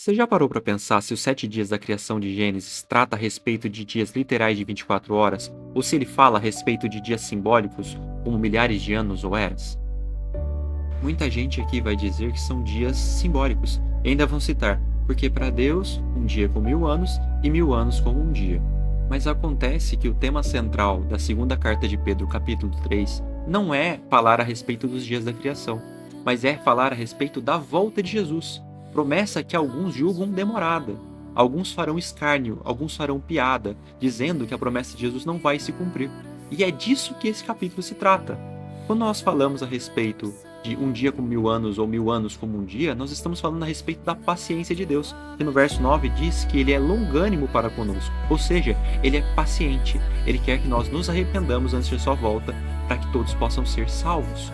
Você já parou para pensar se os 7 dias da criação de Gênesis trata a respeito de dias literais de 24 horas, ou se ele fala a respeito de dias simbólicos, como milhares de anos ou eras? Muita gente aqui vai dizer que são dias simbólicos, e ainda vão citar, porque para Deus, um dia é como 1000 anos e 1000 anos como um dia. Mas acontece que o tema central da segunda carta de Pedro, capítulo 3, não é falar a respeito dos dias da criação, mas é falar a respeito da volta de Jesus, promessa que alguns julgam demorada. Alguns farão escárnio, alguns farão piada, dizendo que a promessa de Jesus não vai se cumprir. E é disso que esse capítulo se trata. Quando nós falamos a respeito de um dia como 1000 anos ou 1000 anos como um dia, nós estamos falando a respeito da paciência de Deus, que no verso 9 diz que ele é longânimo para conosco, ou seja, ele é paciente, ele quer que nós nos arrependamos antes de sua volta, para que todos possam ser salvos.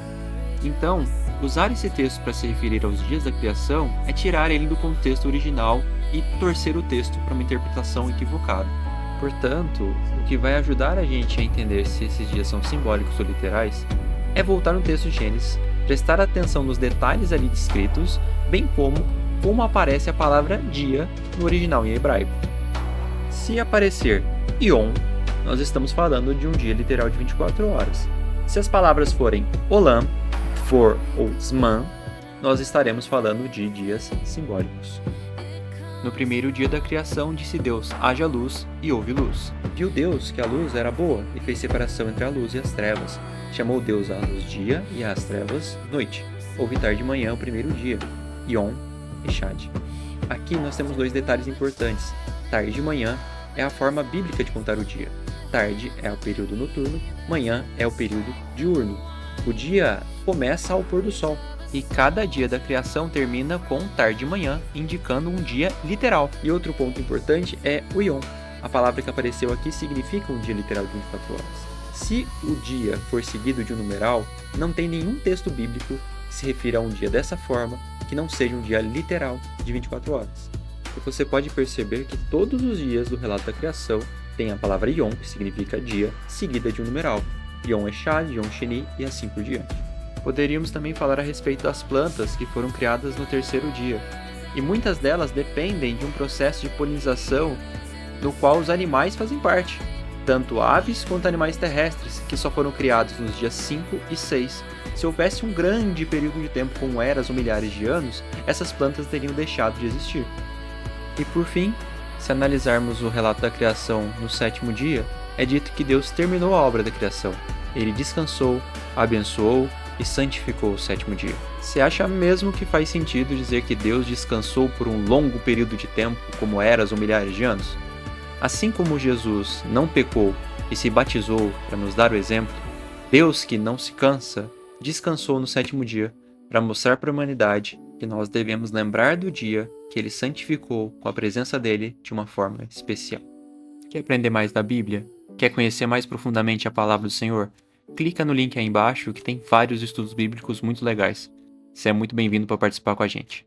Então, usar esse texto para se referir aos dias da criação é tirar ele do contexto original e torcer o texto para uma interpretação equivocada. Portanto, o que vai ajudar a gente a entender se esses dias são simbólicos ou literais é voltar no texto de Gênesis, prestar atenção nos detalhes ali descritos, bem como aparece a palavra dia no original em hebraico. Se aparecer Yom, nós estamos falando de um dia literal de 24 horas. Se as palavras forem Olam, For ou Zman, nós estaremos falando de dias simbólicos. No primeiro dia da criação, disse Deus, haja luz, e houve luz. Viu Deus que a luz era boa, e fez separação entre a luz e as trevas. Chamou Deus a luz dia, e às trevas noite. Houve tarde e manhã o primeiro dia, Yom e Shad. Aqui nós temos dois detalhes importantes. Tarde e manhã é a forma bíblica de contar o dia. Tarde é o período noturno, manhã é o período diurno. O dia começa ao pôr do sol. E cada dia da criação termina com tarde e manhã, indicando um dia literal. E outro ponto importante é o Yom. A palavra que apareceu aqui significa um dia literal de 24 horas. Se o dia for seguido de um numeral, não tem nenhum texto bíblico que se refira a um dia dessa forma, que não seja um dia literal de 24 horas. E você pode perceber que todos os dias do relato da criação tem a palavra Yom, que significa dia, seguida de um numeral. Yom Echad, Yom Sheni e assim por diante. Poderíamos também falar a respeito das plantas que foram criadas no terceiro dia, e muitas delas dependem de um processo de polinização no qual os animais fazem parte, tanto aves quanto animais terrestres, que só foram criados nos dias 5 e 6. Se houvesse um grande período de tempo como eras ou milhares de anos, essas plantas teriam deixado de existir. E por fim, se analisarmos o relato da criação no sétimo dia, é dito que Deus terminou a obra da criação. Ele descansou, abençoou e santificou o sétimo dia. Você acha mesmo que faz sentido dizer que Deus descansou por um longo período de tempo, como eras ou milhares de anos? Assim como Jesus não pecou e se batizou para nos dar o exemplo, Deus, que não se cansa, descansou no sétimo dia para mostrar para a humanidade que nós devemos lembrar do dia que ele santificou com a presença dele de uma forma especial. Quer aprender mais da Bíblia? Quer conhecer mais profundamente a palavra do Senhor? Clica no link aí embaixo que tem vários estudos bíblicos muito legais. Você é muito bem-vindo para participar com a gente.